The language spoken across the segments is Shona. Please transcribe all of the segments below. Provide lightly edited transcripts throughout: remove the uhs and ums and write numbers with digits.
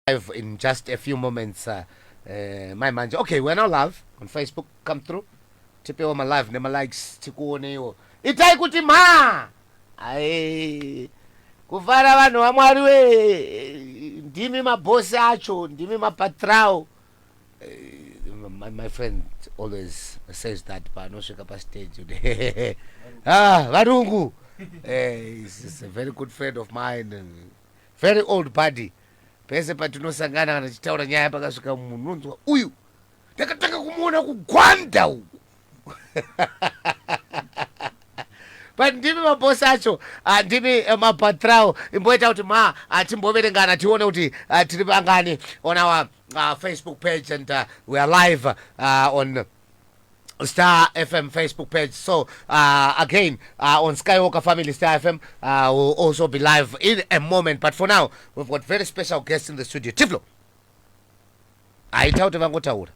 live in just a few moments. My manje. Okay, we're now live on Facebook. Come through. Tipewa my live nema likes tikuone yo. Itai kuti ma. Ai. Kuvara vanhu vamwari we. Ndimi mabosi acho, ndimi mapatrao. My friend always says that but no shake up a stage today. Varungu. He's a very good friend of mine and very old buddy. Pese patinosangana kana chitaura nyaya pakasvika munhu unonzwa uyu ndakatanga kumuona kugwanda uyu. But ndimi mabosi acho, ndimi mapatrao. Imboita kuti timboverengana tione kuti tiri pangani on our Facebook page, and we are live on Star FM Facebook page. So again on Skywalker Family Star FM will also be live in a moment. But for now, we've got very special guests in the studio. Tiflo, aita kuti vangotaura.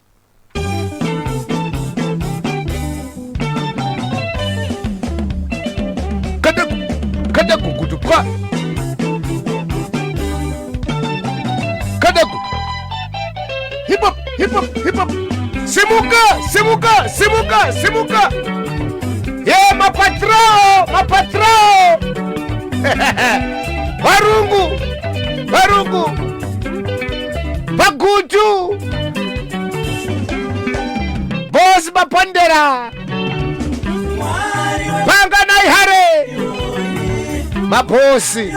Kadaku kutupwa. Kadaku. Hip hop, hip hop, hip hop. Simuka, simuka, simuka, simuka. Yeah, mapatrao, mapatrao. Varungu, varungu. Bagutu. Boss Mapondera. Panga Naihare. Mabosi.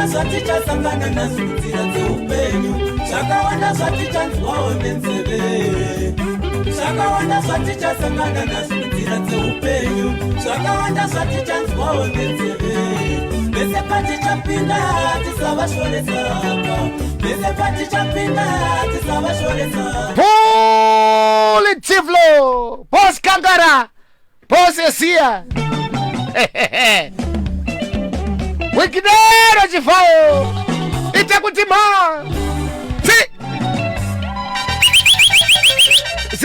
Zvaticha sangana nazvo nzira dzeupenyu, zvakawanda zvaticha nzwawo nenzeve, zvakawanda zvaticha sangana nazvo nzira dzeupenyu, zvakawanda zvaticha nzwawo nenzeve. Pese patichapinda tisavashoresaka, pese patichapinda tisavashoresaka. Pole Tiflo, Boss Kangara, Boss Esia. Wikidero chifayo itakutima si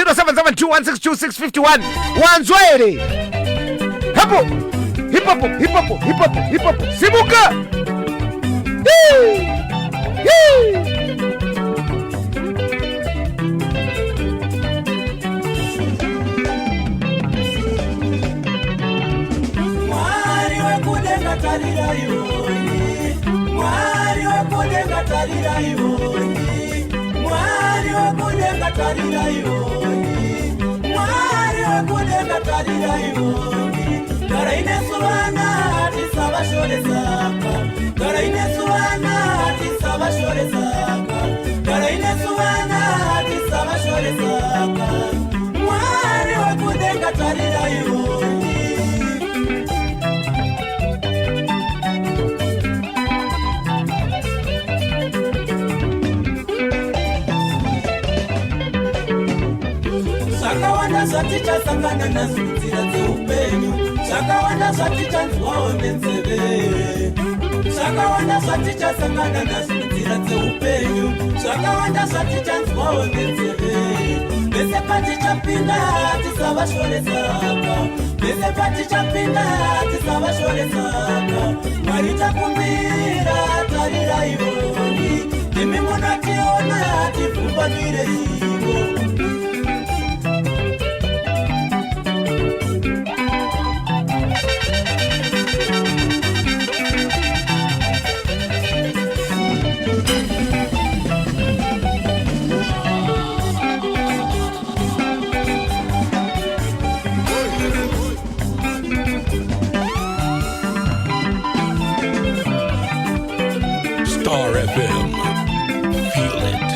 0772162651 wanzwere hapo hip hop hip hop hip hop hip hop simuka. Mwari wakudenga tarira iwoni, Mwari wakudenga tarira iwoni, Mwari wakudenga tarira iwoni. Gara inesuvana tisavashoresaka, gara inesuvana tisavashoresaka, gara inesuvana tisavashoresaka. Mwari wakudenga tarira iwoni. Zvakawanda zvaticha sangana nazvo nzira dzeupenyu, zvakawanda zvaticha nzwawo nenzeve, zvakawanda zvaticha sangana nazvo nzira dzeupenyu, zvakawanda zvaticha nzwawo nenzeve. Pese patichapinda tisavashoresaka, pese patichapinda tisavashoresaka. Mwari takumbira tarira iwoni, imi munationa tipfumbatire ivo. Star FM. Feel it.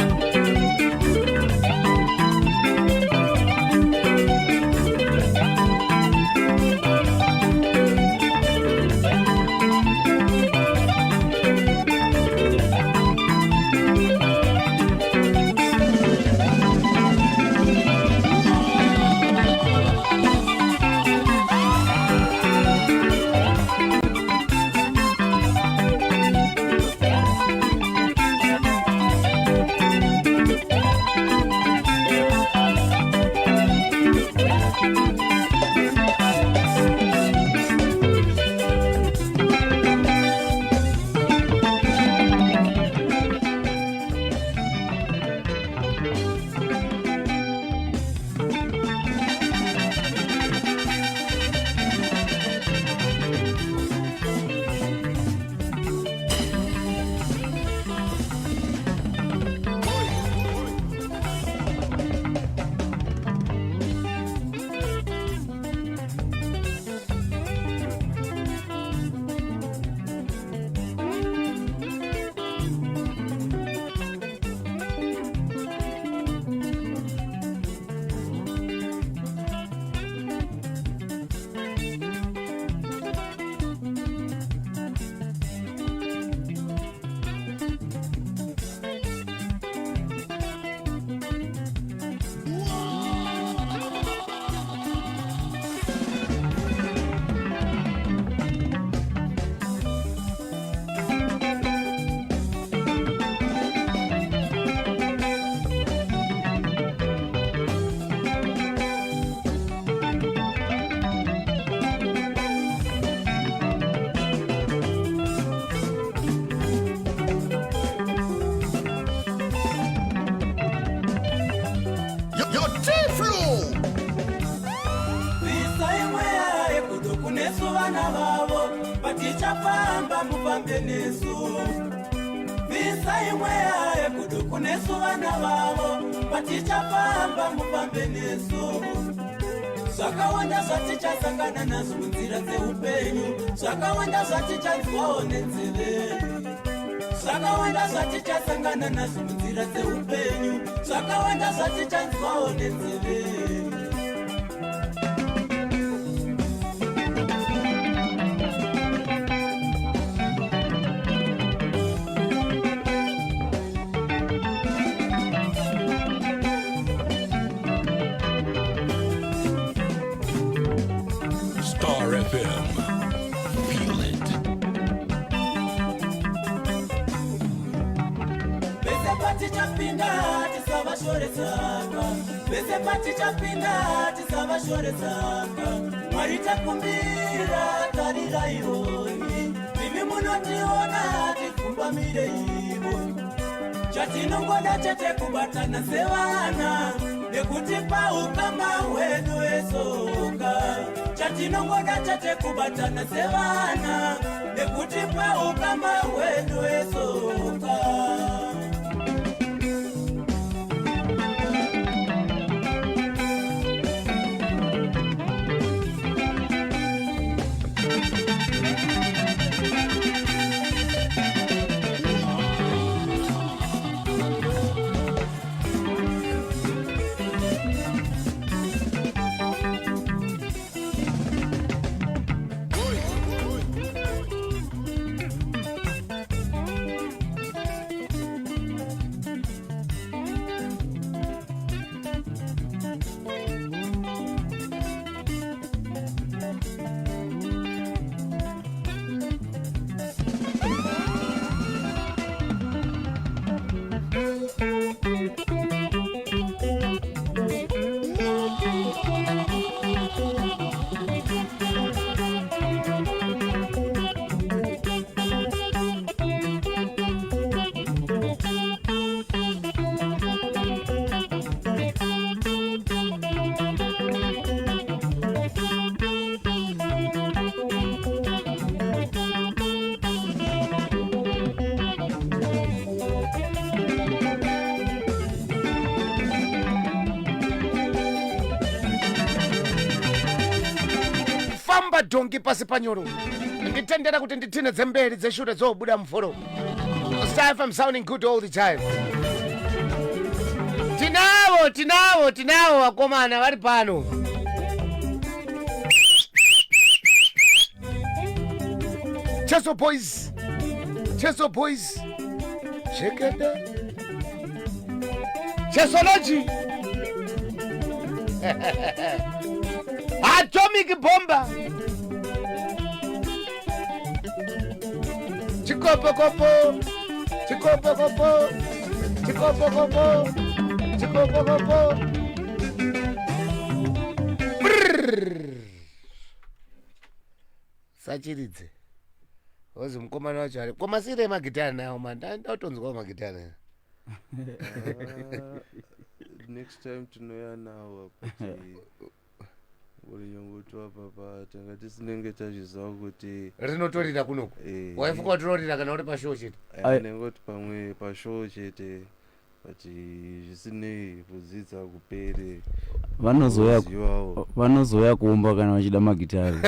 vavo vatichafamba mufambe nesu visa imweya yekuduku nesu vana vavo vatichafamba mufambe nesu zvakawanda zvatichasangana nazvo munzira dzeupenyu zvakawanda zvatichanzwawo nenzeve zvakawanda zvatichasangana nazvo munzira dzeupenyu zvakawanda zvatichanzwawo nenzeve Star FM. Feel it. Vese patichapinda tisavashoresaka vese patichapinda tisavashoresaka mwari takumbira tariraioni imi munotiona tifumbamirei ivo chatinongoda chete kubatana sevana nekuti paukama hwedu hwesoka chatinongoda chete kubatana sevana nekuti paukama hwedu hwesoka dongi pasi panyoro nditendera kuti ndithine dzemberi dzeshure dzobuda mforo. Star FM sounding good all the time. Tinawo akomana vari pano. Cheso boys chekete chesology atomic bomba chikopokopo sachiridze ozi mukomana wacho ari komasire magitari nawo mandatonzwawo magitari nayo. Next time tinoya nawo ulinyongotwa papa tanga tisinenge tazviziva kuti rinotorira kunoko waifuka kuti rinorira kana uri pashow chete nengoti pamwe pashow chete but zvisinei kudzidza kupere vanozoya kuumba kana vachida magitari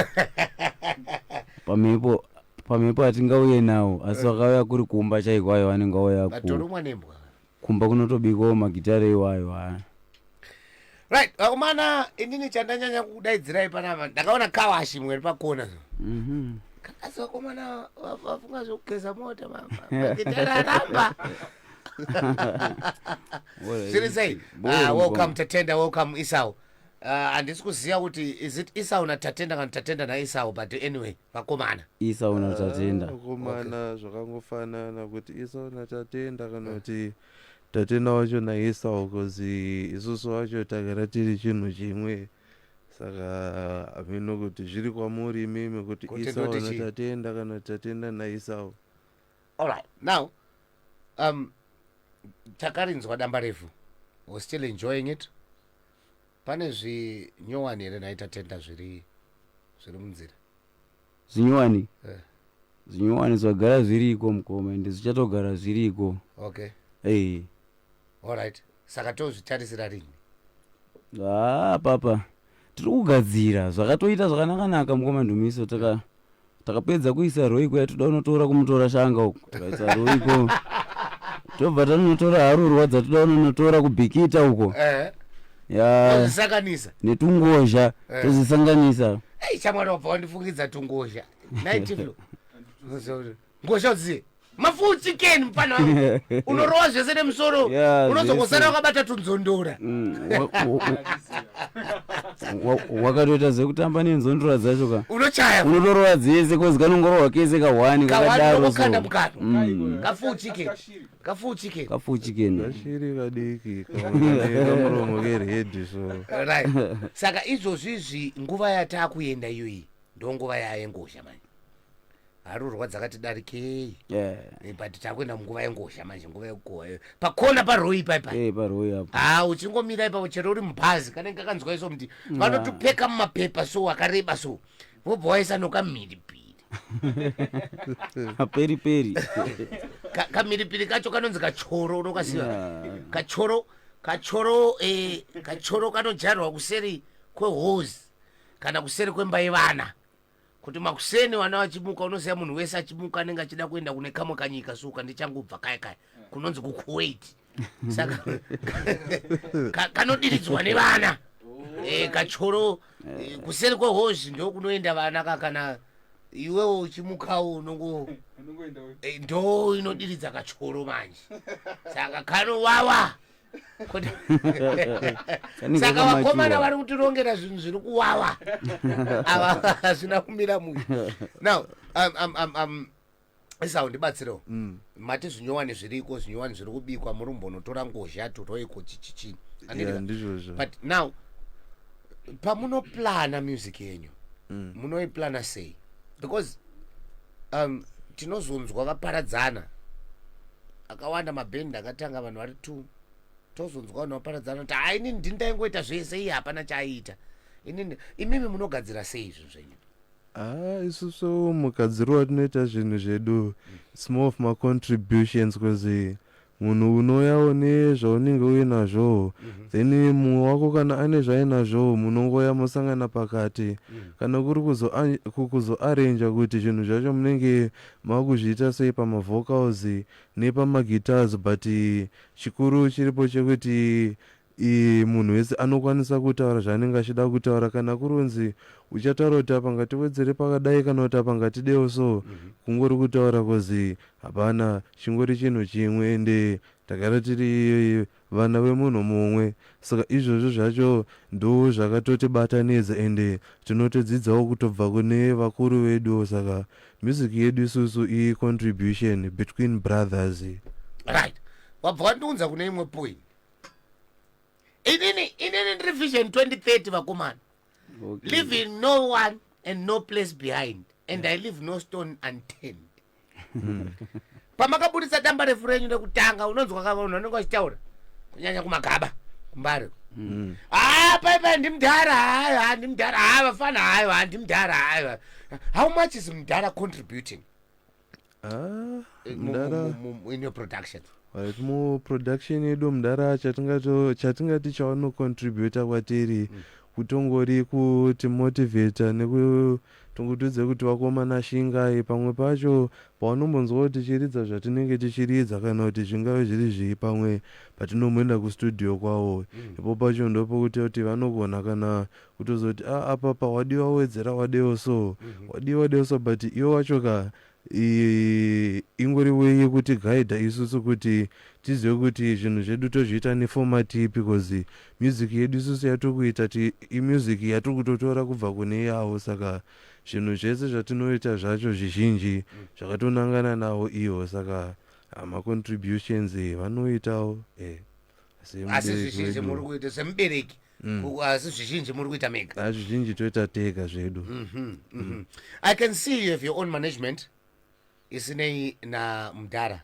pamwepo atingauye nawo asi vakauya kuri kuumba chaikwayo vanenge vauya kumba kunotobikawo magitari iwayo. Right, umana inini chandanyanya kudaidzirai panapa ndakaona kawashi mweri pakona. Kasi wakomana wafunga zvokugeza mota magitari aramba. Seriously, welcome Tatenda, welcome Esau. Handisi kuziva kuti is it Esau na Tatenda kana Tatenda na Esau, but anyway vakomana Esau na Tatenda vakomana zvakangofanana kuti Esau na Tatenda kana kuti Tatenda wacho na Esau kozi isusu wacho tagara tiri chinhu chimwe saka ameno kuti zviri kwamuri imimi kuti Esau na Tatenda kana Tatenda na Esau. All right, now takarinzwa damba refu, was still enjoying it. Pane zvinyowani here naita Tatenda zviri munzira zinyuwani Eh. zinyuwani zvagara zviriko mukoma ende zvichatogara zviriko. Okay. Alright. Saka tozvitarisira rini? Papa tiri kugadzira zvakatoita zvakanaka mukoma Ndumiso. Takapedza kuisa roiko yatoda unotora kumutora Shanga uko. Takaisa roiko. Tobva tanotora Harurwa dzatoda unotora kubhikita uko. Ya. Tozisanganisa. Netungozha tozisanganisa. Chamwana wabva wandifungidza tungozha. Naitilo. Ngozha uziye. Mafuta chicken mpana wangu. Unorowa zvese nemusoro. Unozongosara wakabata tunzondora. Wakatoita zvekutamba nenzondora dzacho ka. Unochaya. Unotorowa dzese kozi kanongorowa kese ka1 kakadaro so. Kafu chicken. Kashiri kadiki kamuromo keredi so. Right. Saka izvozvizvi nguva yatakuenda iyoyi ndonguva yayengozha manje. Harurwa dzakati darikei. But takwenda munguva yengozha manje, nguva yekugoha. Pakona paroi ipapo. Paroi apo. Uchingomira ipapo chero uri mubhazi kanenge kakanzwa iso mti. Vanotupeka mumapepa so akareba so. Vobva waisa nokamhiripiri. Peri. Kamhiripiri kacho kanonzi kachoro unokasiva. Kachoro kanojarwa kuseri kwehose kana kuseri kwemba yevana. Kuti makuseni vana vachimuka unoziva munhu wese achimuka anenge achida kuenda kune kamwe kanyika so kandichangobva kaya kunonzi kuKuwait. Saka kanodiridzwa nevana. Kachoro kuseri kwehose ndo kunoenda vana kana iwewo uchimukawo ndo inodiridza kachoro manje. Saka kanowawa. Saka vakomana vari kutirongera zvinhu zviri kuwawa. Ava hazvina kumira mui. Now, Esau ndibatsirewo. Mati zvinyowani zviriko, zvinyowani zviri kubikwa muri kumbonotora ngozha roiko chichichini. But now, pamunoplana music yenyu, munoiplana sei? Because tinozonzwa vaparadzana. Akawanda mabhendi akatanga vanhu vari 2. Tozonzwa vanhu vaparadzana kuti inini ndindaingoita zvese iye hapana chaiita. Imimi munogadzira sei izvo zvenyu? Isusu mugadziro watinoita zvinhu zvedu, it's more of my contributions because munhu unouyawo nezvaunenge uinazvo, then mumwe wako kana ane zvainazvo munongoya musangana pakati, kana kuri kuzoarrange kuti zvinhu zvacho munenge makuzviita sei pamavocals nepamaguitars, but chikuru chiripo chekuti munhu wese anokwanisa kutaura zvaanenge achida kutaura. Kana kurunzi uchataura kuti apa ngatiwedzere pakadai kana kuti apa ngatidewo so, kungori kutaura kozi hapana, chingori chinhu chimwe ende takara tiri vana vemunhu mumwe. Saka izvozvo zvacho ndo zvakatotibatanidza ende tinotodzidzawo kutobva kune vakuru vedu. Saka music yedu isusu contribution between brothers. Right. Wabva wandiunza kune imwe point. Inini ndiri Vision 2030 vakomana. Leaving no one and no place behind, and I leave no stone unturned. Pamakabudisa damba refu renyu rekutanga unonzwa kava unhu vanenge vachitaura kunyanya kumagaba kumbari. Paipai ndimudhara, ndimudhara, vafana hayo, ndimudhara hayo. How much is mudhara contributing in your production? Right, production yedu mudhara chatingati chaanocontributa kwatiri kutongori kutimotivheta nekutongotudze kuti vakomana shingai. Pamwe pacho paunombonzwa kuti tichiridza zvatinenge tichiridza kana kuti zvingave zviri zvii pamwe patinomboenda kustudio kwavo, ipo pacho ndopokuti kuti vanogona kana kutozoti apapa wadiwa wedzera wadewo so, but iwo wacho ka ingori weye kuti gaidha isusu kuti tizive kuti zvinhu zvedu tozviita neformat ipi, because music yedu isusu yatokuita music yatiri kutotora kubva kune yavo. Saka zvinhu zvese zvatinoita zvacho zvizhinji zvakatonangana navo ivo. Saka macontributions vanoitawo asi zvizhinji muri kuita semubereki, asi zvizhinji muri kuita mega. Zvizhinji toita tega zvedu. I can see you have your own management isinei na mudhara.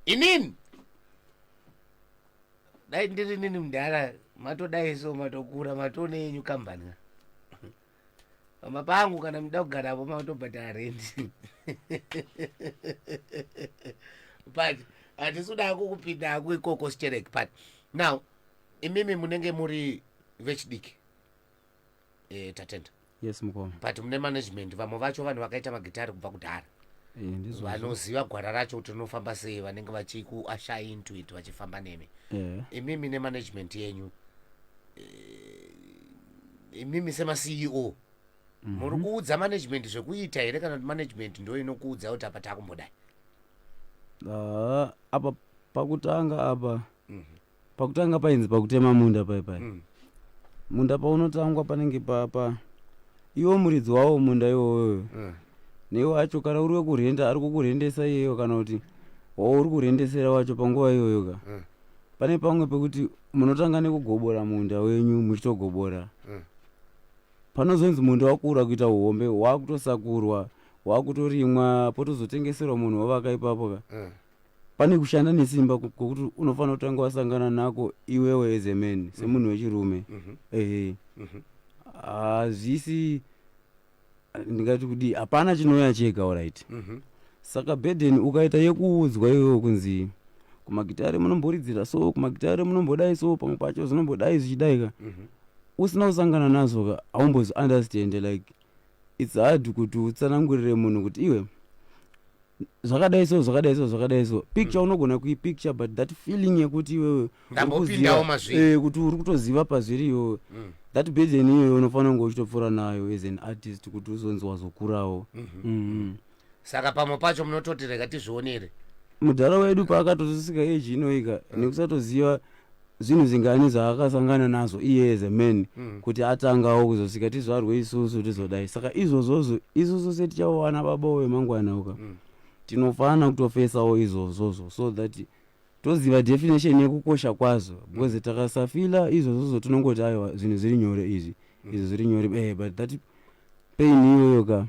Inini dai ndiri nini mudhara matodai so matokura matone yenyu kambani. mapangu kana muda kugara apo mautobhadhara rendi but hatisuda kupinda hako ikoko sichereki but now imimi munenge muri vechidiki tatenda yes mukoma but mune management vamwe vacho vanhu vakaita magitari kubva kudhara vanoziva gwara racho kuti rinofamba sei vanenge vachikuasha into it vachifamba nemi imimi nemanagement yenyu imimi semaceo muri kuudza management zvekuita here kana kuti management ndo inokuudza kuti apa takumbodai apa pakutanga painzi pakutema munda paipai munda paunotangwa panenge papa iwo muridzi wawo munda iwoyo newe wacho kana uri wekurenda ari kukurendesa iyeyo kana kuti wawo uri kurendesera wacho panguva iyoyo ka pane pamwe pekuti munotanga nekugobora munda wenyu muchitogobora panozonzi munda wakura kuita uhombe wakutosakurwa wakutorimwa potozotengeserwa munhu wavaka ipapo ka pane kushanda nesimba kokuti unofanira kutanga wasangana nako iwewe as a man semunhu wechirume hazvisi ndingati kuti hapana chinouya chega alright saka burden ukaita yekuudzwa iwewe kunzi kumagitari munomboridzira so kumagitari munombodai so pamwe pacho zvinombodai zvichidai ka usina kusangana nazvo ka haumbozi understand like it's hard kuti utsanangurire munhu kuti iwe zvakadai so zvakadai so zvakadai so picture unogona kuipicture but that feeling yekuti iwewe kuti uri kutoziva pazviri iyoyo that burden iyoyo unofanira kunge uchitopfuura nayo as an artist kuti uzonzi wazokurawo saka pamwe pacho munototi rega tizvionere mudhara wedu paakatozvisika eji inoika nekusatoziva zvinhu zvingani zvaakasangana nazvo iye as a man kuti atangawo kuzosvika tizvarwe isusu tizodai saka izvozvozvo isusu setichawana baba wemangwana uka tinofanira kutofesawo izvozvozvo so that toziva definition yekukosha kwazvo because takasafila izvozvozvo tinongoti aiwa zvinhu zviri nyore izvi zviri nyore but that pain iyoyo ka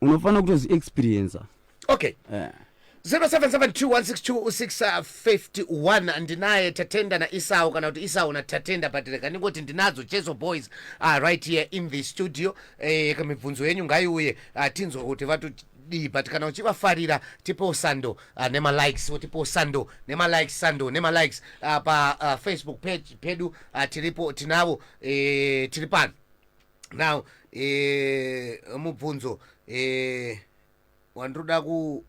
unofanira kutozvi experiencer okay 0772162651 ndinaye Tatenda na Isau kana kuti Isau na Tatenda but reka ndingoti ndinadzo Chezo Boys right here in the studio kamibvunzo yenyu ngaiuye tinzwa kuti vatodi but kana uchivafarira tipo sando nema likes tipo sando nema likes sando nema likes pa Facebook page pedu tiripo tinavo tiripano now mubvunzo wandoda ku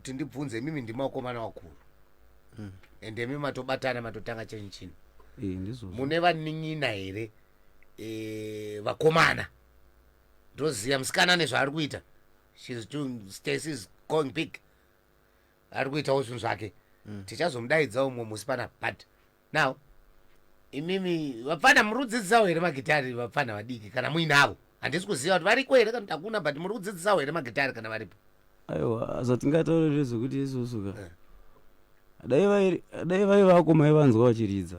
tindibvunze mimi ndimakomana wakuru ende mimi matobatana matotanga chenchini mune vanin'ina here vakomana ndoziya musikana nezvaari kuita Stacy is going big ari kuitawo zvinhu zvake tichazomudaidzawo mumwe musi pana but now imimi vapfana muri kudzidzisawo here magitari vapfana vadiki kana muinavo handisi kuziva kuti variko here kana kuti hakuna but muri kudzidzisawo here magitari kana varipo aiwa zvatingataurire zvokuti isusu ka dai vaivako maivanzwa vachiridza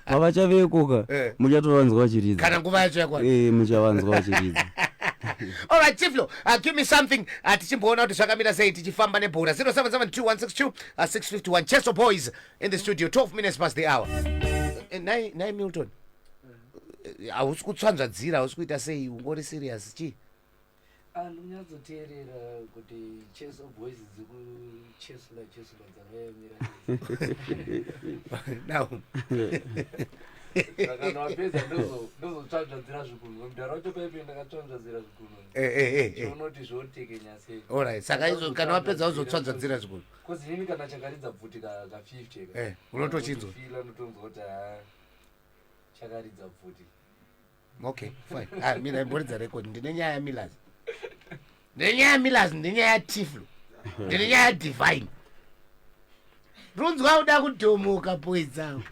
pavachaveko ka muchatovanzwa vachiridza kana nguva yacho yakwa muchavanzwa vachiridza alright Tiflo give me something tichimboona kuti zvakamira sei tichifamba nebhora 0772162651 Cheso Boys in the studio 12 minutes past the hour nai Milton hausi kutsvanzvadzira hausi kuita sei ungori serious chii andinyatsoteerera kuti Cheso Boys dzikuchesula dzakayamira now kana wapedza ndozotsvanzvadzira zvikuru mudhara wacho paipe ndakatsvanzvadzira zvikuru unoti zvotekenya sei alright saka izvo kana wapedza uzotsvanzvadzira zvikuru kozi nini kana chakaridza bvuti ka50 unotochinzwa notonzwa kuti chakaridza bvuti okay fine mina imboridza record ndine nyaya yamilaz ndine nyaya yamilaz ndine nyaya yatiflo ndine nyaya yadivine runzwa uda kudhomoka boy dzangu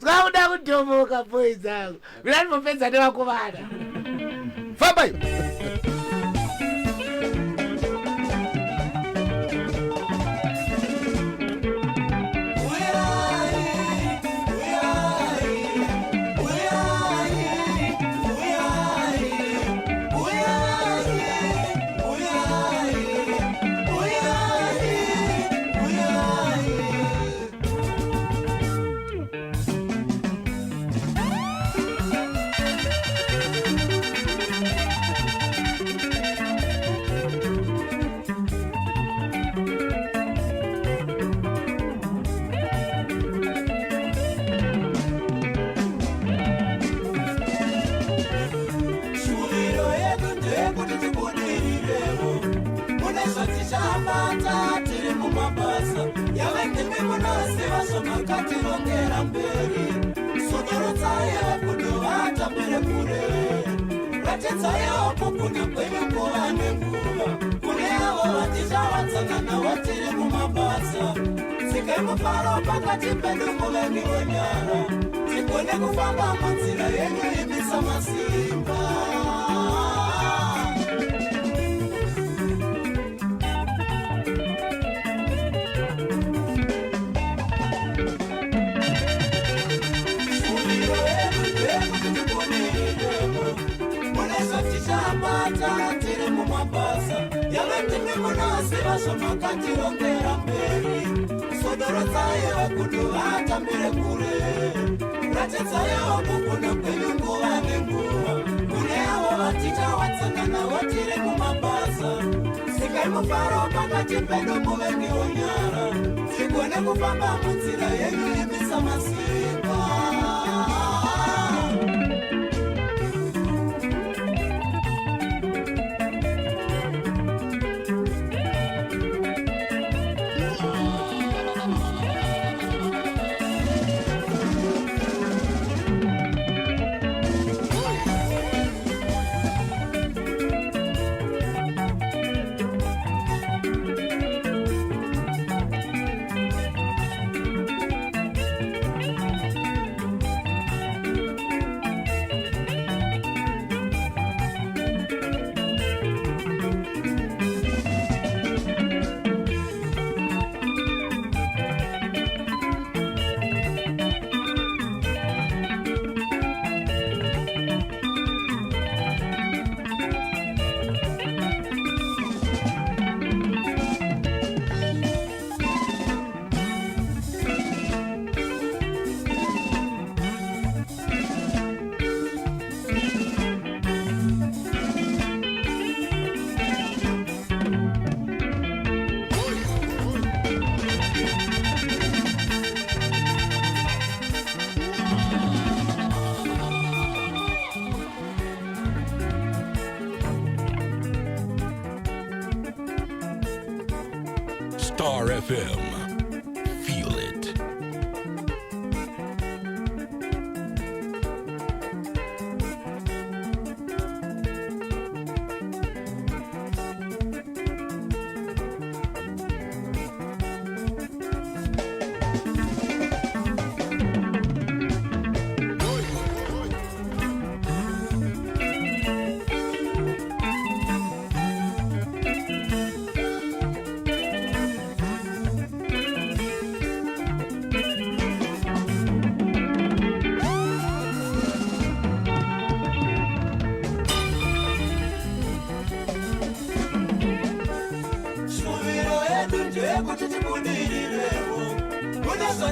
zwa uda kudhomoka boy dzangu mina ndinopedza nevakomana famba iyo vashomakationgera mberi sodoro dzayo kudovatambire kure ratedzayo kukuna kwenyu kuva nenguva kune avo vatichavatsangana watiri mumabasa sikai mufaro pakati pedu muvengi wenyara tigone kufamba munzira yenyu imisa masimba. Tiri mumabasa yavendimi munasi vashomakationgera mberi sodoro dzayo kudovatambire kure ratedzayo kukuna kwenyu nguva nenguva kune avo vatichawatsangana watiri mumabasa sikai mufaro pakati pedu muvengi wonyara tigone kufamba munzira yenyu imisa masimba. Star FM. Feel it.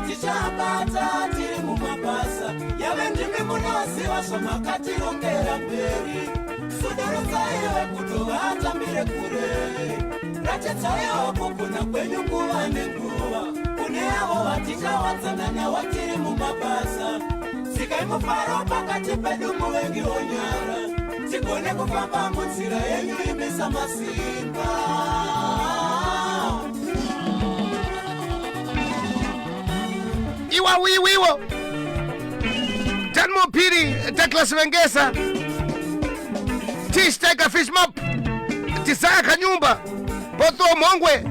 Tichapata tiri mumabasa yavendimi munasi vashomakationgera mberi sodoro dzayo kudovatambire kure ratedzayo kukuna kwenyu nguva nenguva kune avo vatichawatsangana watiri mumabasa sikai mufaro pakati pedu muvengi wonyara tigone kufamba munzira yenyu imisa masimba. Iwa wiwo Tanmo Piri Douglas Wengesa Tish Tiger Fish Mop Tisaya Kanyumba Boto Mongwe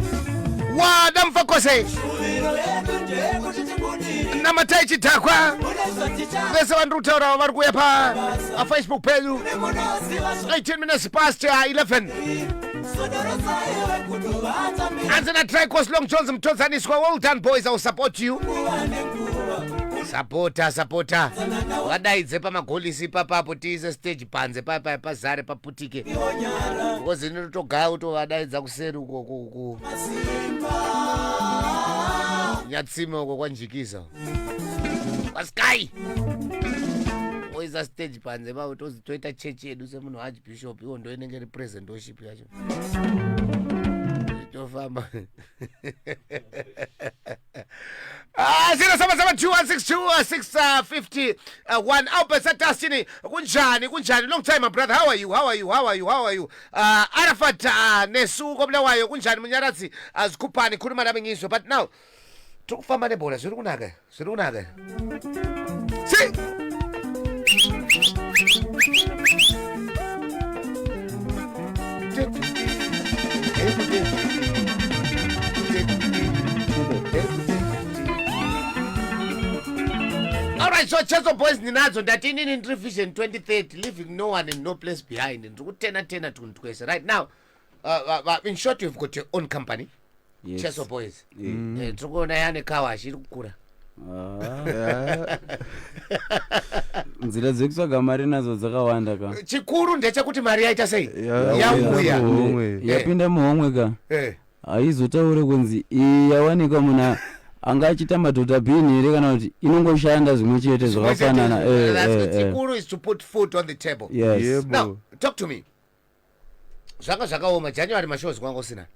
Wadamfa Kose Namatai Chitakwa Pesa Wanduta Warguya pa a Facebook page 18 minutes past 11 Anzana Tricos Long Johnson Mtozani Squad. Well done boys, I will support you. Supporter wadaidze pamagolisi papapo tiise stage panze pazare paputike because inotogaa kutovadaidza kuseri uko nyatsime uko kwanjikisa kwasky oisa stage panze pavo toita chechi yedu semunhu archbishop iwo ndo inenge representship yacho tofamba 0772162651 Albert Satastini kunjani long time my brother, how are you Arafat nesu koblawayo kunjani munyaradzi azikupani khuluma nami ngizwe but now Tikufamba nebhola zviri kunaka. Si! Alright, so Cheso Boys ninazo ndatinini ndiri Vision 2030, leaving no one and no place behind. Ndiri kutena tuntwese. Right now, in short, you've got your own company. Yes. Cheso Boys. Tiri kuona yane kawashi iri kukura. Nzira dzekutsvaga mari nadzo dzakawanda ka. Chikuru ndechekuti mari yaita sei? Yakuya. Yapinda muhomwe ka. Haizotaure kunzi yawanika muna anga achita madhodha bhini here kana kuti inongoshanda zvimwe chete zvakafanana. Chikuru is to put food on the table. Yes. Now, talk to me. Zvanga zvakaoma January mashows kwangu usina.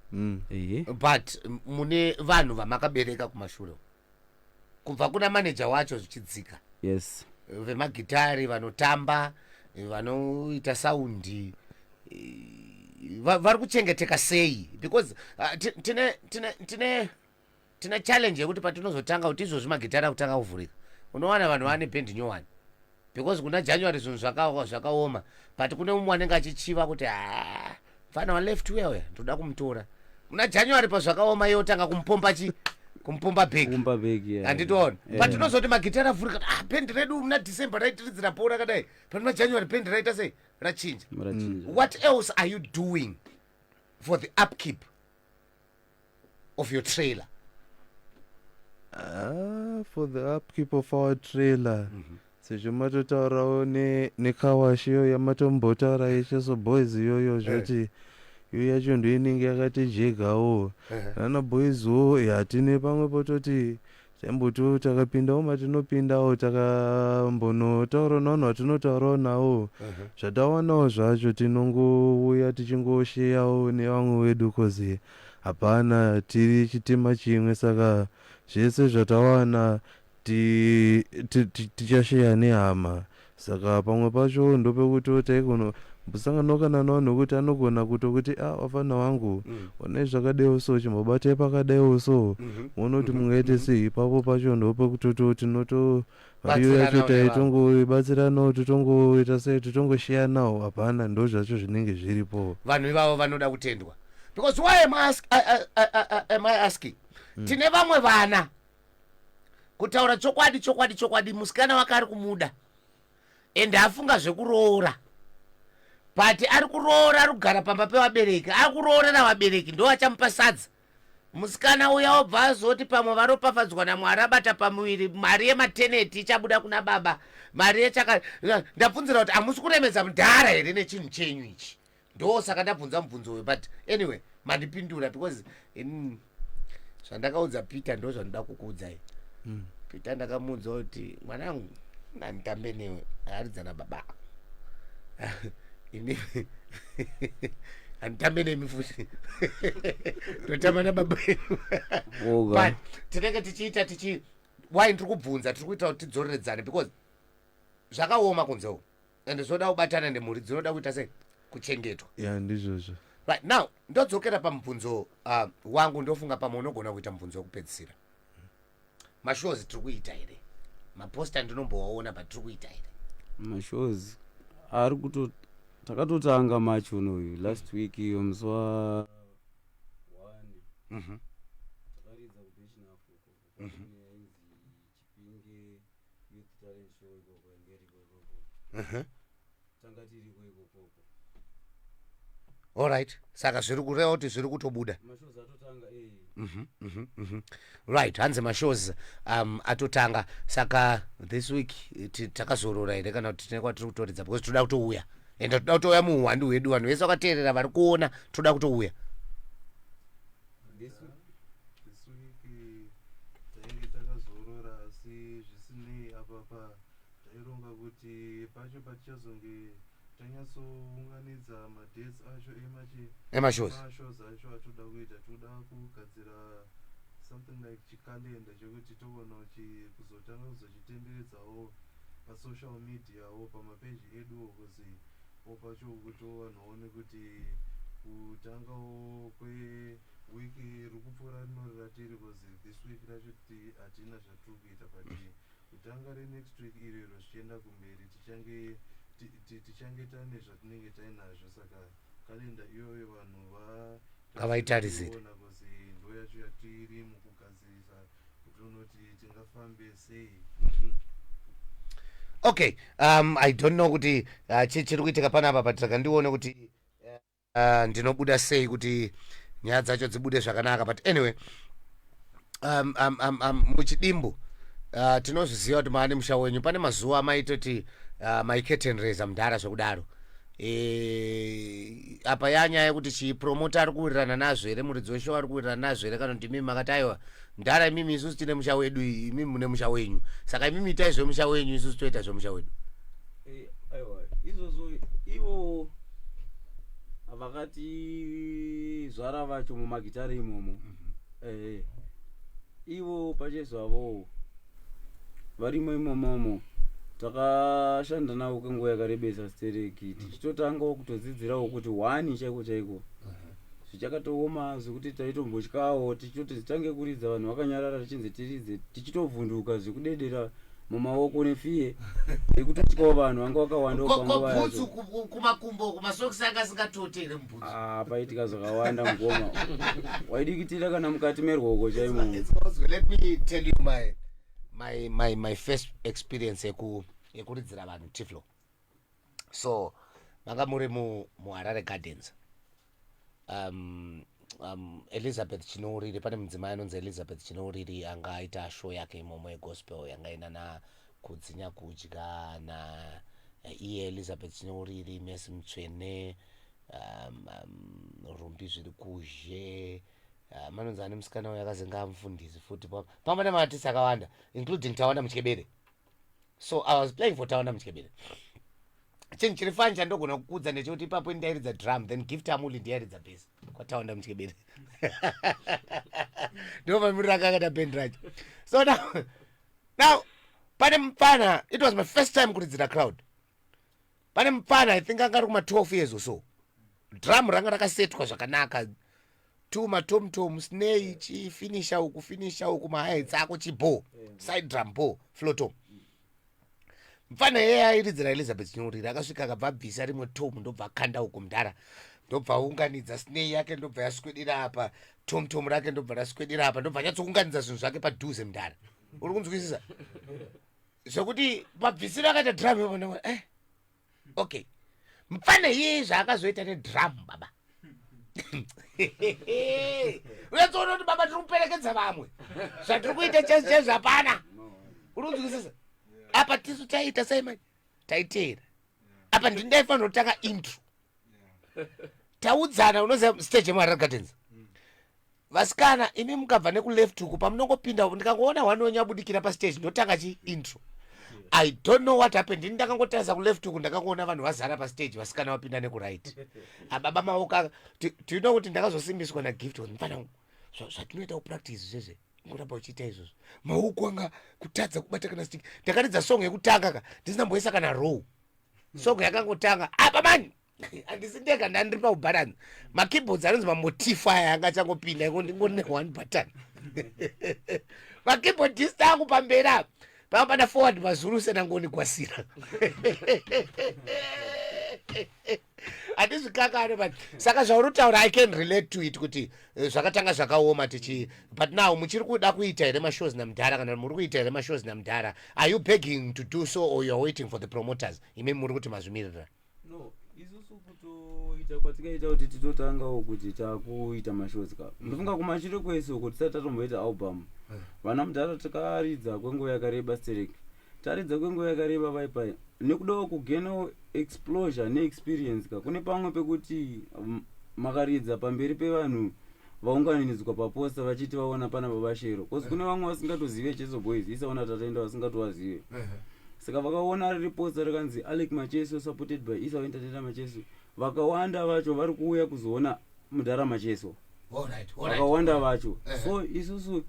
But mune vanhu vamakabereka kumashure. Kubva kuna manager wacho zvichidzika. Yes. Vemagitari vanotamba, vanoita saundi, vari kuchengeteka sei? Because tine challenge yekuti patinozotanga kuti izvozvi magitari akutanga kuvhurika. Unowana vanhu vane band nyowani. Because kuna January zvinhu zvakaoma. But kune umwe anenge achichiva kuti fana wa left wewe ndoda kumutora. Muna January pazvakaoma yotanga kumpomba bag. Anditoona. But tinozoti magitara avhurika band redu muna December raitiridzira pora kadai. Panuna January band raita sei? Rachinja. What else are you doing for the upkeep of your trailer? For the upkeep of our trailer. Sezvo matotaurawo nekawashi iyo yamatombotaura yeCheso Boys iyoyo zvoti iyo yacho ndo inenge yakatijegawo. Nana boyswo hatine pamwe pototi chamboto takapindawo matinopindawo takambonotaura navanhu vatinotaurawo nawo. Zvatawanawo zvacho tinongouya tichingosheyawo nevamwe vedu kozi hapana tiri chitima chimwe, saka zvese zvatawana tichasheya nehama. Saka pamwe pacho ndopekuti taikono mbosanganawo kana navanhu kuti anogona kutokuti wafana wangu onai zvakadaiwo so chimbobatai pakadaiwo so muone kuti mungaite sei. Ipapo pacho ndopekuti tinoto mariyo yacho taitongoibatsiranawo titongoita sei titongosheya nawo. Hapana, ndo zvacho zvinenge zviripo. Vanhu ivavo vanoda kutendwa. Because why am I asking? Tine vamwe vana kutaura chokwadi musikana wake ari kumuda ende afunga zvekuroora. But ari kuroora ari kugara pamba pevabereki, ari kuroora navabereki ndo achamupa sadza. Musikana uya obva azoti pamwe varopafadzwa naMwari abata pamuviri, mari yemateneti ichabuda kuna baba, mari yechaka. Ndabvunzira kuti hamusi kuremedza mudhara here nechinhu chenyu ichi? Ndo saka ndabvunza mubvunzo uyu. But anyway, mandipindura because zvandakaudza Peter ndo zvanoda kukuudzai. Peter ndakamuudza kuti mwanangu nganitambe newe, aridzana baba ini anitambe nemi futi totamba nababa. But tinenge tichiita why ndiri kubvunza, tiri kuita kuti tidzoreredzane because zvakaoma kunzewo ende zvoda kubatana nemhuri dzinoda kuita sei kuchengetwa. Ndizvozvo. Right now ndodzokera pamubvunzo wangu, ndofunga pamwe unogona kuita mubvunzo wekupedzisira. Mashows tiri kuita here? Maposta ndinombowaona but tiri kuita here? Mashows ari kuto takatotanga macho unoyu last week iyo musi wa 1 takaridza kubechina fuko yainzi Chipinge Youth Talent Show ikoko ngeriko ikoko tanga tiriko ikoko. Alright, saka zviri kureva kuti zviri kutobuda mashows atotanga. Right, hanzi mashows atotanga. Saka this week takazorora here kana kuti tinenge tiri kutoridza because toda kutouya ende toda kutouya muuhwandi hwedu. Vanhu vese vakateerera vari kuona toda kutouya. This week tainge takazorora asi zvisinei apapa taironga kuti pacho patichazonge tanyatsounganidza madates acho emashows acho atoda kuita. Toda kugadzira something like chikalenda chekuti togona kuzotanga kuzochitenderedzawo pasocial mediawo pamapeji edu kuzi pacho kuti vanhu vaone kuti kutangawo wiki rikupfuura rino ratiri kozi this week racho hatina zvatiri kuita but kutanga renext week irero zvichienda kumberi tichange tane zvatinenge tainazvo saka kalenda iyoyo vanhu ngavaitarisire kozi ndo yacho yatiri mukugadzirisa kuti unoti tingafambe sei. Okay, I don't know kuti chiri kuitika panapa but saka ndione kuti ndinobuda sei kuti nyaya dzacho dzibude zvakanaka but anyway muchidimbu tinozviziva kuti maane musha wenyu pane mazuva maitoti curtain raiser mudhara zvekudaro apa yanyaya yekuti chipromota ari kuwirirana nazvo here muridzi weshow ari kuwirirana nazvo here kana kuti imimi makati aiwa ndara imimi isusu tine musha wedu imimi mune musha wenyu saka imimi itai zvemusha wenyu isusu toita zvemusha wedu. Aiwa izvozvo ivo vakati zvara vacho mumagitari imomo ivo pachezvavo varimo imomomo takashanda navo kwenguva yakarebesa stereki tichitotangawo kutodzidzirawo kuti wani chaiko chaiko zvichakatooma zvekuti taitombotyawo tichitoti zitange kuridza vanhu vakanyarara tichinzi tiridze tichitovhunduka zvekudedera mumaoko nefiye ekutotyawo vanhu vanga vakawandawo panguva yacho kumakumbo kumasokisi anga asingatotere mubhutsu paitika zvakawanda mugoma waidikitira kana mukati merwoko chaimo. Let me tell you my first experience yekuridzira vanhu Tiflo. So manga muri muHarare Gardens. Elizabeth Chinouriri, pane mudzimai anonzi Elizabeth Chinouriri anga aita show yake imomo yegospel yanga ina kudzinya kudya na iye Elizabeth Chinouriri, Messi Mutsvene, Rumbi zviri kuzhe, manonzi ane musikana uyo akazenga mufundisi futi pamba nematisi akawanda including Tawanda Mutyebere. So I was playing for Tawanda Mutyebere. Chinhu chiri fani chandogona kukudza ndechekuti ipapo ndairidza drum then Gift Amuli ndiyairidza bass kwaTawanda Mutyebere. Ndomamirira akakata band racho. So now pane mupana, it was my first time kuridzira crowd. Pane mupana I think anga ari kuma 12 years or so. Drum ranga rakasetwa zvakanaka. Tuma tom snare chifinisha uku mahits ako chibo side drum bo floor tom. Mfana yeye airidzira Elizabeth Chinouriri akasvika akabva bvisa rimwe tom ndobva akanda uku mudhara ndobva unganidza snare yake ndobva yaswedera apa tom rake ndobva raswedera apa ndobva nyatsounganidza zvinhu zvake padhuze mudhara. Uri kunzwisisa zvekuti mabvisiro akaita drum yobona okay mfana yeye zvaakazoita nedrum baba uyatsoona kuti baba tiri kuperekedza vamwe zvatiri kuita chezvo hapana. Uri kunzwisisa apa tisu taita saimani taiteera apa ndindaifanira kutanga intro taudzana unoziva stage yemuHarare Gardens vasikana imi mukabva nekuleft uku pamunongopinda ndikangoona wanonyabudikira pastage ndotanga intro. I don't know what happened. Ndakangotarisa kuleft uku ndakangoona vanhu vazara pastage vasikana vapinda nekuright. Ababa maoka do you know kuti ndakazosimbiswa naGift mfana zvatinoita kupractice zvezve ngoramba uchiita izvozvo maoko anga kutadza kubata kana stick. Ndakaridza song yekutanga ka ndisinamboisa kana row song yakangotanga apa mani handisi ndega ndandiri paubalance makeyboards anonzi mamodifier anga achangopinda ngone one button makeyboardist angu pamberi apa pana forward mazulu senangoni kwasira handizvikakane but saka zvaunotaura I can relate to it kuti zvakatanga zvakaoma tichi but now muchiri kuda kuita here mashows namudhara kana muri kuita here mashows namudhara are you begging to do so or you're waiting for the promoters ime muri kuti mazvimirira? No, isusu kutoita kwatikaita kuti titotangawo kuti takuita mashows ka ndofunga kumachiri kwese uko tisati tatomboita album vana mudhara tikaridza kwenguva yakareba stereki taridza kwenguva yakareba paipai nekudawo kugenawo exposure neexperience ka kune pamwe pekuti makaridza pamberi pevanhu vaunganidzwa paposta vachiti vaona pana babashero kozi kune vamwe vasingatozive Cheso Boys isaona tataenda vasingatovazive saka vakaona riri posta rikanzi Alec Macheso supported by Isa Entertainer Macheso vakawanda vacho vari kuuya kuzoona mudhara Macheso vakawanda vacho so isusu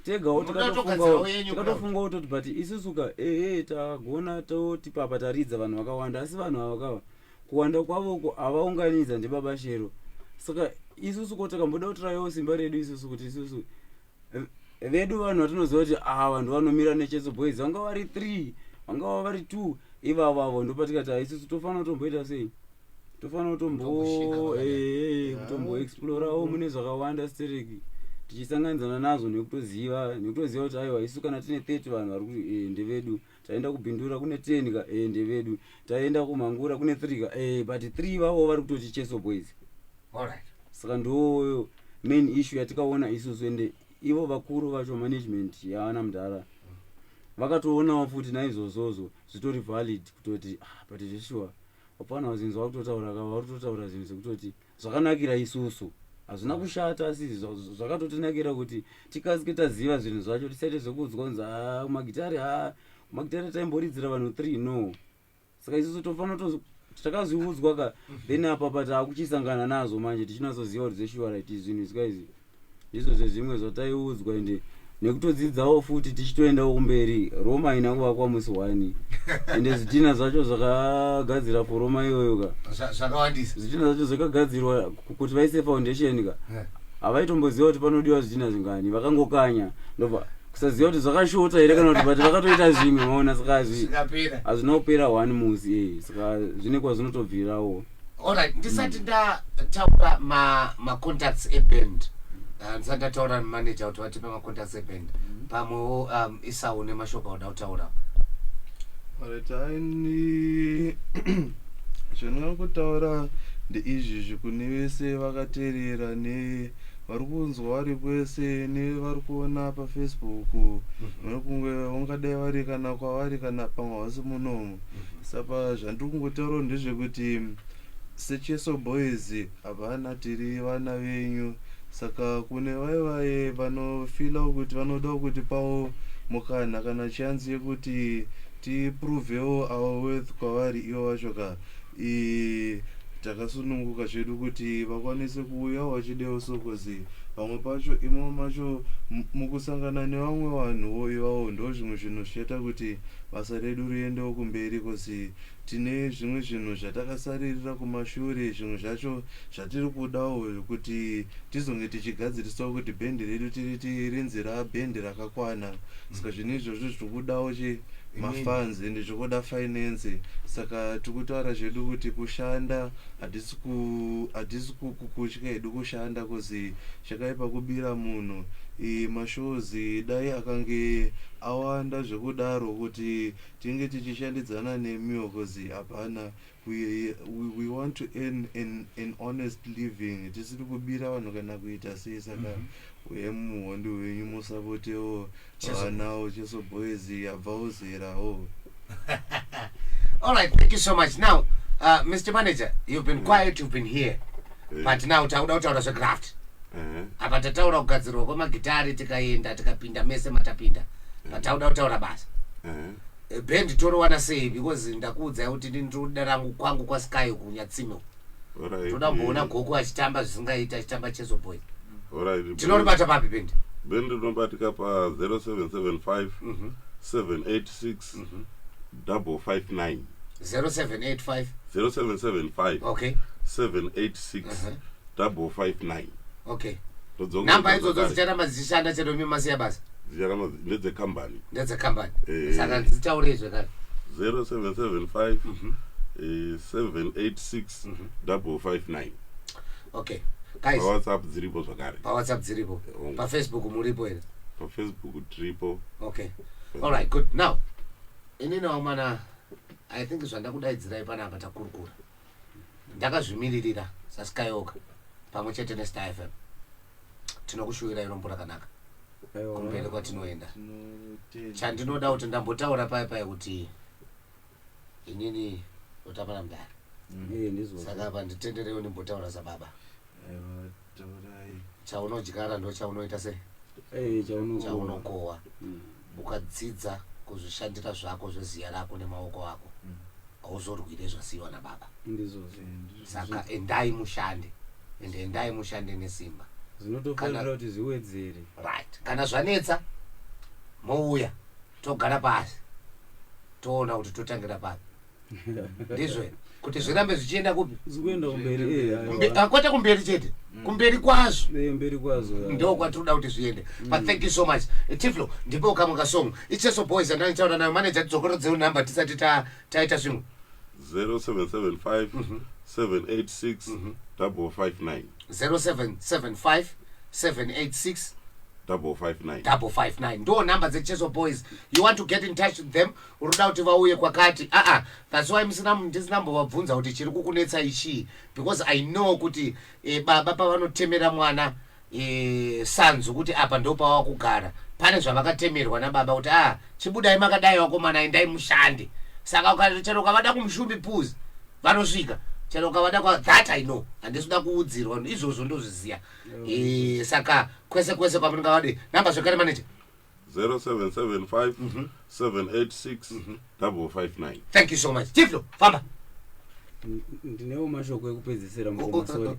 tegawo tikatofungawo toti but isusu ka tagona toti papa taridza vanhu vakawanda asi vanhu ava kuwanda kwavo havaunganidza ndebabashero saka isusu ko takamboda kutorawo simba redu isusu kuti isusu vedu vanhu vatinoziva kuti vanhu vanomira necheso boys vanga vari 3 vanga vari 2 ivavavo ndopatikati isusu tofanira kutomboita sei tofanira kutomboexplorawo mune zvakawanda stereki tichisanganidzana nazvo nekutoziva kuti aiwa isu kana tine 30 vanhu vari kuti ndevedu taenda kubhindura kune 10 ka ndevedu taenda kumhangura kune 3 ka but 3 vavo vari kutoti cheso boys. Alright. Saka ndo main issue yatikaona isusu ende ivo vakuru vacho management yaana mudhara vakatoonawo futi naizvozvozvo zvitori valid kutoti but zveshuwa hapana vazinzi vakutotaura kava vari kutotaura zvinhu zvekutoti zvakanakira isusu hazvina kushata asi zvakatotinakira kuti tikasike taziva zvinhu zvacho tisaite zvekuudzwa kunzi magitari taimboridzira vanhu 3 no. Saka isusu tofanira takazviudzwa ka then apa taakuchisangana nazo manje tichinatsoziva kuti zveshuwa right zvinhu zvikaizi izvo zvezvimwe zvataiudzwa ende nekutodzidzawo futi tichitoendawo kumberi. Roma ina kuvakwa musi 1 ende zvidhina zvacho zvakagadzira for Roma iyoyo ka zvakawandisa zvidhina zvacho zvakagadzirwa kuti vaise foundation ka havaitomboziva kuti panodiwa zvidhina zvingani vakangokanya ndobva kusaziva kuti zvakashota here kana kuti but vakatoita zvimwe maona saka hazvina kupera 1 musi saka zvine kwazvinotobvirawo. Alright, ndisati ndataura ma-contacts eband ndisati ndataura nemanager kuti vatipe ma-contacts eband pamwewo Esau nemashoka uda kutaura. Alright, aini zvandingakutaura ndeizvi kune vese vakateerera vari kunzwa vari kwese nevari kuona pafacebook kunge ungadai vari kana kwavari kana pamahausi munomu. Saka zvandiri kungotaurawo ndezvekuti secheso boys hapana tiri vana venyu. Saka kune vaivai vanofila kuti vanoda kuti pawo mukana kana chansi yekuti tipruvewo our worth kwavari ivo vacho ka takasununguka zvedu kuti vakwanise kuuya vachidewo sokozi vamwe pacho imo macho mukusangana nevamwe vanhuwo ivavo ndo zvimwe zvinhu zvichaita kuti basa redu riendewo kumberi kosi tine zvimwe zvinhu zvatakasaririra kumashure zvimwe zvacho zvatiri kudawo kuti tizonge tichigadzirisawo kuti bhendi redu tirinzira bhendi rakakwana. Saka zvine izvozvo zviri kudawo mafans ende zvikuda finance. Saka tikutaura zvedu kuti kushanda hadisi kukutya hedu kushanda kozi chakaipa kubira munhu. Mashows dai akange awanda zvekudaro kuti tinge tichishandidzana nemiwo kozi hapana we want to earn an honest living. Tisiri kubira vanhu kana kuita sei. Saka uye muhondi wenyu musapotewo vanawo cheso boys yabvawo zerawo. Alright, thank you so much. Now Mr. Manager, you've been quiet, you've been here, but now tauda kutaura zvegraft. Apa tataura kugadzirwa kwemagitari tikaenda tikapinda mese matapinda patauda kutaura basa band torowana sei because ndakuudzai kuti ndinoda rangu kwangu kwaSky kunyatsimo toda kuona Goku achitamba zvisingaita achitamba cheso boy. Tinoribata papi band rinobatika pa 0775 786 559 0775 okay 786 559. Okay. Namba idzodzo dzicharamba dzichishanda chero mimasiya basa dzicharamba ndedzekambani saka dzitaurezve kana 0775 786 559. Okay guys, WhatsApp dziripo zvakare pafacebook muripo here pafacebook tripo. Okay, alright, good. Now inini mana I think zvandakudaidzirai panapa takurukura ndakazvimiririra saSkyoka pamwe chete neStar FM tinokushuwirai rombo rakanaka kumberi kwatinoenda. Chandinoda kuti ndambotaura paya kuti inini utapana mudhara saka apa nditenderewo ndimbotaura sababa chaunodyara ndo chaunoita sei chaunokohwa ukadzidza kuzvishandira zvako zveziya rako nemaoko ako hauzorwire zvasiyiwa nababa. Saka endai mushande nesimba zvinotofanira kuti zviwedzere. Right, kana zvanetsa mouya togara pasi toona kuti totangira papi ndizvo kuti zvirambe zvichienda kupi zikuenda kumberi kwete kumberi chete kumberi kwazvo mberi kwazvo ndo kwatinoda kuti zviende but thank you so much Tiflo ndipo kamwe kasong icheso boys andanichaura nayo manager tidzokero dzeu number tisati taita zvimwe 0775 786 559 0775 786 559 ndo number dzecheso boys. You want to get in touch with them uruda kuti vauye kwakati that's why ndisinambovabvunza kuti chiri kukunetsa ichi because I know kuti baba pavanotemera mwana sanzu kuti apa ndo pava kugara pane zvavakatemerwa nababa kuti chibudai makadai wakomana endai mushande saka chero ukavada kumushumbi puzi vanosvika chero ukavada kwa that I know handisi kuda kuudzirwa izvozvo ndozviziya saka kwese kwamunenge vade namba zvekare manager 0775 786 559 thank you so much Tiflo famba ndinewo mashoko ekupedzisira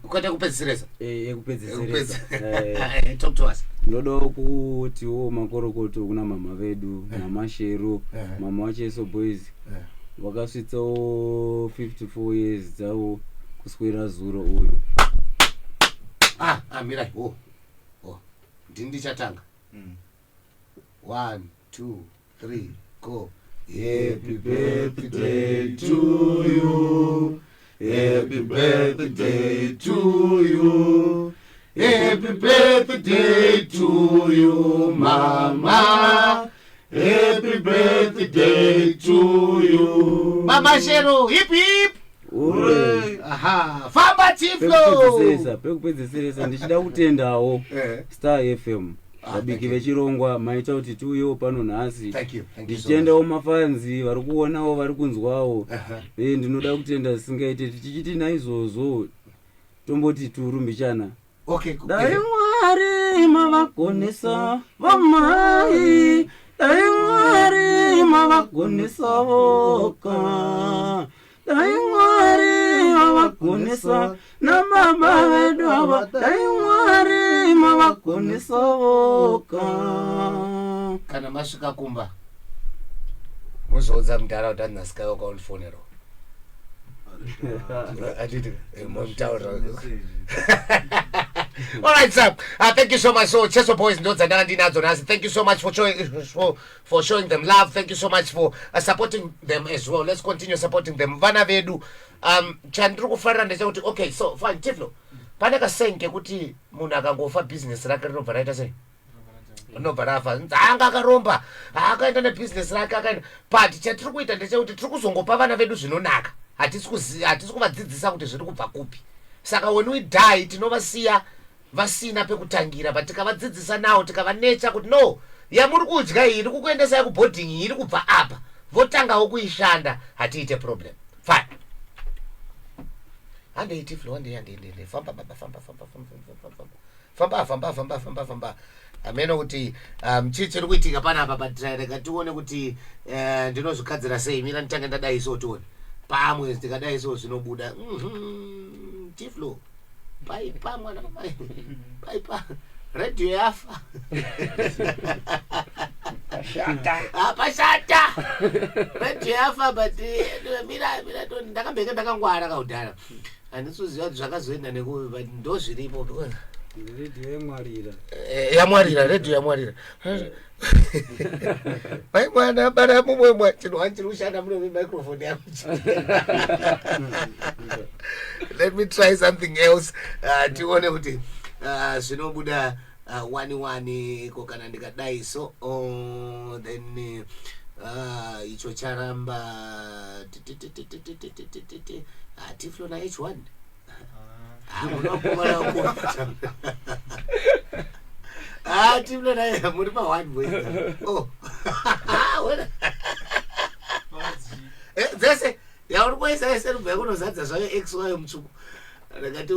kwete kupedzisiresa ekupedzisiresa talk to us. ndoda kutiwo makorokoto kuna mama vedu mama Shero mama wacheso boys vakasvitsawo 54 years dzavo kuswera zuro uyu mirai ndini ndichatanga 1 2 3 go. Happy birthday to you, happy birthday to you, happy birthday to you mama, happy birthday to you mama Shero. Hip hip hooray. Famba Tiflo pekupedzisiresa ndichida kutendawo Star FM vabiki vechirongwa maita kuti tuyo pano nhasi ndichitendawo mafanzi vari kuonawo vari kunzwawo ndinoda kutenda singaite tichichiti naizvozvo tomboti turumbichana dai Mwari mavagonesa vamai, dai Mwari mavagonesa voka, dai Mwari mavagonesa na baba vedu ava, dai Mwari mavagonesa voka. Kana masvika kumba muzoudza muntaraunda ndinasika wakaundifonera all right sir, thank you so much. So Cheso boys ndo dzandanga ndinadzo nhasi. Thank you so much for showing them love. Thank you so much for supporting them as well. Let's continue supporting them. Vana vedu chandiri kufarira ndechekuti okay so fine Tiflo pane kasenke kuti munhu akangofa business rake rinobva raita sei unobva rafa anga akaromba akaenda nebusiness rake akaenda but chatiri kuita ndechekuti tiri kuzongopa vana vedu zvinonaka. Hatisi kuvadzidzisa kuti zviri kubva kupi. Saka when we die tinovasiya vasina pekutangira but tikavadzidzisa nawo tikavanecha kuti no yamuri kudya iyi iri kukuendesai kuboarding iyi iri kubva apa votangawo kuishanda hatiite problem fine. Handei Tiflo handei famba baba famba ameno kuti chii chiri kuitika panapa but reka tione kuti ndinozvigadzira sei. Mira nditange ndadai so tione pamwe tikadai so zvinobuda Tiflo paipa mwana mai paipa radio yafa pashata radio yafa but mira ndakambeke ndakangwara kaudhara handisuziva kuti zvakazoenda nekuvi but ndo zviripo radio yamwarira radio yamwarira mai mwana bara mumwe chiri kushanda muno microphone yangu. Let me try something else tione kuti zvinobuda wani ko kana ndikadai so then icho charamba Tiflo na H1 Tiflo na muri pa 1 boy dzese yauri kuisa ese rubva kunozadza zvayo XY mutsvuku rakati